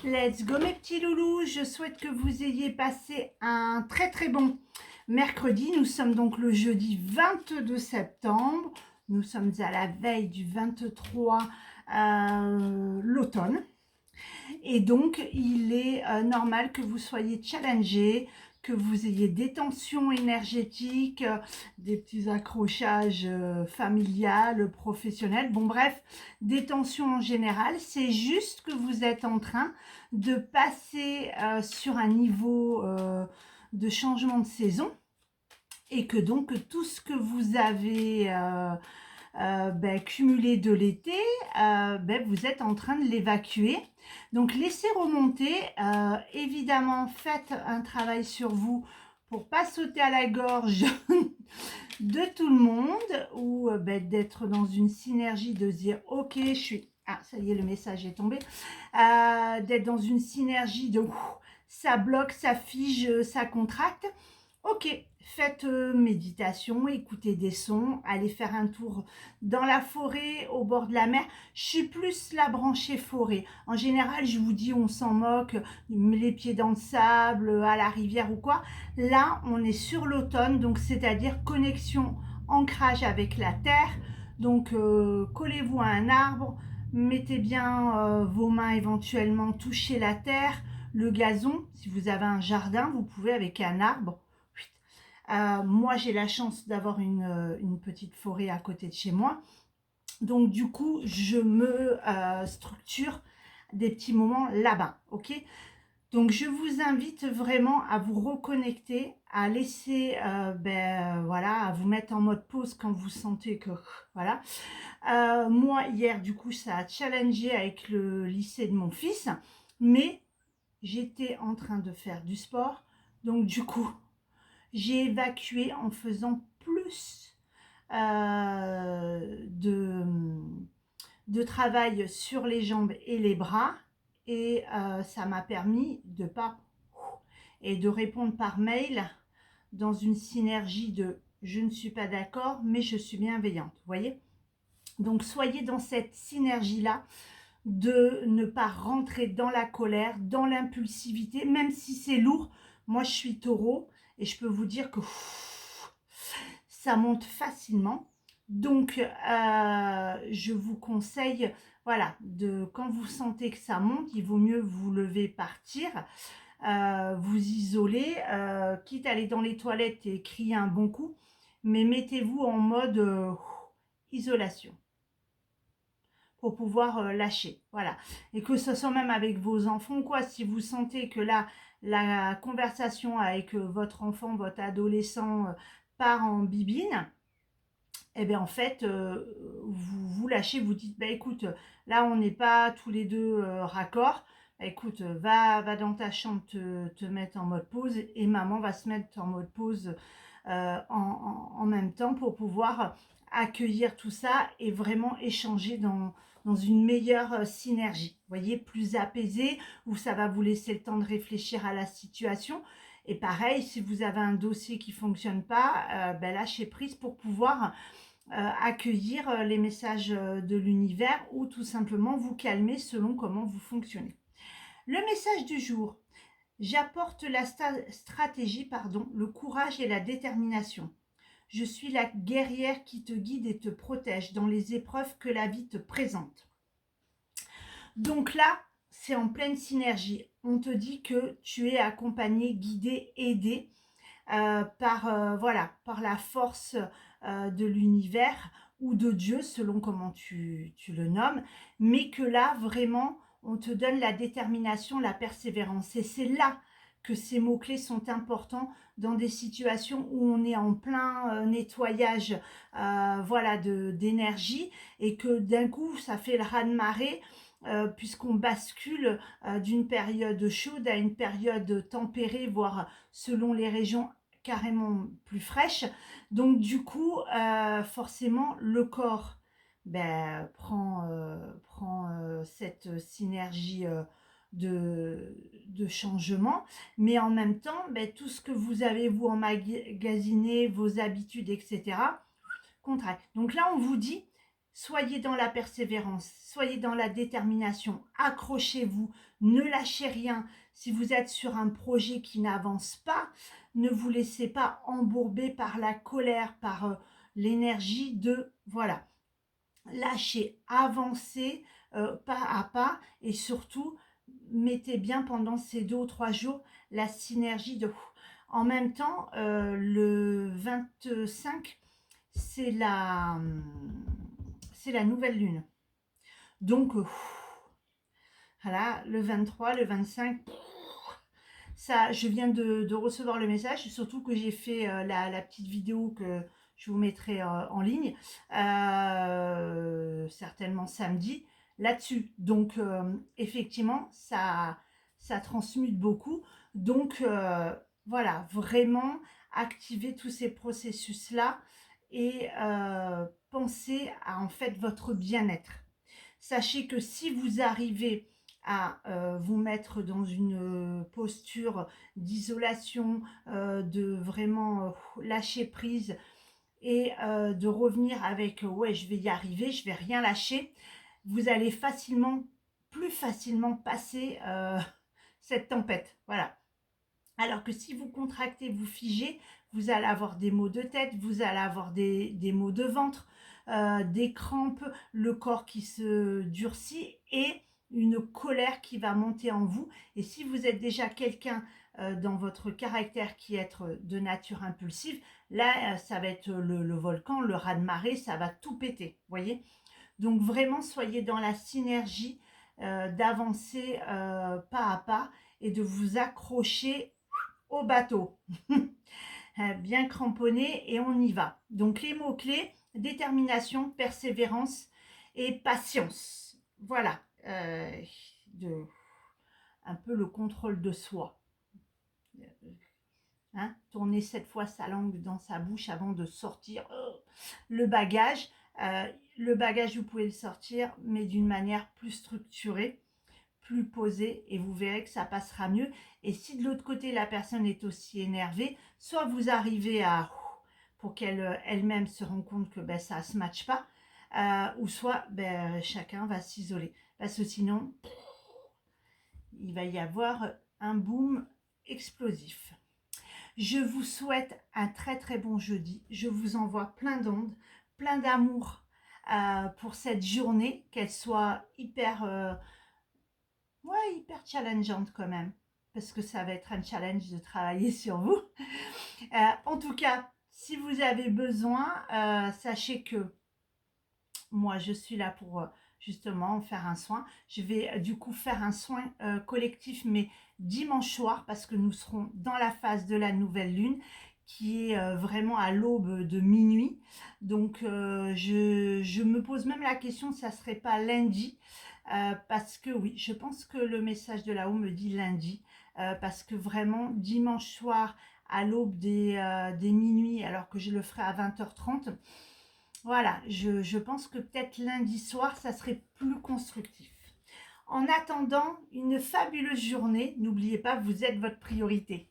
Let's go mes petits loulous, je souhaite que vous ayez passé un très très bon mercredi. Nous sommes donc le jeudi 22 septembre, nous sommes à la veille du 23 l'automne. Et donc il est normal que vous soyez challengés, que vous ayez des tensions énergétiques, des petits accrochages familiales, professionnels, bon bref, des tensions en général. C'est juste que vous êtes en train de passer sur un niveau de changement de saison et que donc tout ce que vous avez cumulé de l'été, vous êtes en train de l'évacuer. Donc laissez remonter, évidemment faites un travail sur vous pour pas sauter à la gorge de tout le monde ou d'être dans une synergie de se dire ok je suis, ah ça y est le message est tombé, d'être dans une synergie de ça bloque, ça fige, ça contracte. Ok, faites méditation, écoutez des sons, allez faire un tour dans la forêt, au bord de la mer. Je suis plus la branchée forêt. En général, je vous dis, on s'en moque, les pieds dans le sable, à la rivière ou quoi. Là, on est sur l'automne, donc c'est-à-dire connexion, ancrage avec la terre. Donc, collez-vous à un arbre, mettez bien vos mains éventuellement, touchez la terre, le gazon. Si vous avez un jardin, vous pouvez avec un arbre. Moi, j'ai la chance d'avoir une petite forêt à côté de chez moi. Donc, du coup, je me structure des petits moments là-bas. Ok. Donc, je vous invite vraiment à vous reconnecter, à laisser, voilà, à vous mettre en mode pause quand vous sentez que, voilà. Moi, hier, du coup, ça a challengé avec le lycée de mon fils, mais j'étais en train de faire du sport. Donc, du coup, j'ai évacué en faisant plus de travail sur les jambes et les bras. Et ça m'a permis de pas et de répondre par mail dans une synergie de je ne suis pas d'accord, mais je suis bienveillante. Vous voyez? Donc soyez dans cette synergie-là de ne pas rentrer dans la colère, dans l'impulsivité, même si c'est lourd. Moi, je suis taureau et je peux vous dire que ça monte facilement. Donc, je vous conseille, voilà, quand vous sentez que ça monte, il vaut mieux vous lever, partir, vous isoler, quitte à aller dans les toilettes et crier un bon coup, mais mettez-vous en mode isolation pour pouvoir lâcher, voilà. Et que ce soit même avec vos enfants, quoi, si vous sentez que là, la conversation avec votre enfant, votre adolescent part en bibine, et bien en fait, vous lâchez, vous dites, bah écoute, là on n'est pas tous les deux raccord, bah, écoute, va dans ta chambre te mettre en mode pause et maman va se mettre en mode pause en même temps pour pouvoir accueillir tout ça et vraiment échanger dans une meilleure synergie. Vous voyez, plus apaisé, où ça va vous laisser le temps de réfléchir à la situation. Et pareil, si vous avez un dossier qui ne fonctionne pas, lâchez prise pour pouvoir accueillir les messages de l'univers ou tout simplement vous calmer selon comment vous fonctionnez. Le message du jour, j'apporte la stratégie, le courage et la détermination. Je suis la guerrière qui te guide et te protège dans les épreuves que la vie te présente. Donc là, c'est en pleine synergie. On te dit que tu es accompagné, guidé, aidé par la force de l'univers ou de Dieu, selon comment tu le nommes, mais que là, vraiment, on te donne la détermination, la persévérance. Et c'est là que ces mots-clés sont importants dans des situations où on est en plein nettoyage d'énergie et que d'un coup, ça fait le raz-de-marée puisqu'on bascule d'une période chaude à une période tempérée, voire selon les régions carrément plus fraîche. Donc du coup, forcément, le corps prend cette synergie de changement, mais en même temps, tout ce que vous avez vous emmagasiné, vos habitudes, etc., contracte. Donc là, on vous dit, soyez dans la persévérance, soyez dans la détermination, accrochez-vous, ne lâchez rien. Si vous êtes sur un projet qui n'avance pas, ne vous laissez pas embourber par la colère, par l'énergie de, voilà, lâchez, avancez pas à pas et surtout, mettez bien pendant ces 2 ou 3 jours la synergie de... En même temps, le 25, c'est la nouvelle lune. Donc, voilà, le 23, le 25, ça, je viens de recevoir le message, surtout que j'ai fait la petite vidéo que je vous mettrai en ligne, certainement samedi, là-dessus. Donc, effectivement, ça transmute beaucoup. Donc, voilà, vraiment activer tous ces processus-là et penser à en fait votre bien-être. Sachez que si vous arrivez à vous mettre dans une posture d'isolation, de vraiment lâcher prise et de revenir avec ouais, je vais y arriver, je vais rien lâcher, vous allez facilement, plus facilement passer cette tempête. Voilà. Alors que si vous contractez, vous figez, vous allez avoir des maux de tête, vous allez avoir des maux de ventre, des crampes, le corps qui se durcit et une colère qui va monter en vous. Et si vous êtes déjà quelqu'un dans votre caractère qui est de nature impulsive, là, ça va être le volcan, le raz-de-marée, ça va tout péter, voyez. Donc vraiment, soyez dans la synergie d'avancer pas à pas et de vous accrocher au bateau, bien cramponné et on y va. Donc les mots-clés, détermination, persévérance et patience. Voilà, de, un peu le contrôle de soi. Hein, tourner 7 fois sa langue dans sa bouche avant de sortir le bagage. Le bagage, vous pouvez le sortir, mais d'une manière plus structurée, plus posée, et vous verrez que ça passera mieux. Et si de l'autre côté, la personne est aussi énervée, soit vous arrivez à... pour qu'elle elle-même se rende compte que ben, ça ne se matche pas, ou soit ben, chacun va s'isoler. Parce que sinon, il va y avoir un boom explosif. Je vous souhaite un très très bon jeudi. Je vous envoie plein d'ondes, plein d'amour pour cette journée, qu'elle soit hyper, ouais, hyper challengeante quand même, parce que ça va être un challenge de travailler sur vous. En tout cas, si vous avez besoin, sachez que moi, je suis là pour justement faire un soin. Je vais du coup faire un soin collectif, mais dimanche soir, parce que nous serons dans la phase de la nouvelle lune, qui est vraiment à l'aube de minuit. Donc, je me pose même la question, ça ne serait pas lundi, parce que oui, je pense que le message de là-haut me dit lundi, parce que vraiment, dimanche soir, à l'aube des minuit, alors que je le ferai à 20h30, voilà, je pense que peut-être lundi soir, ça serait plus constructif. En attendant, une fabuleuse journée. N'oubliez pas, vous êtes votre priorité.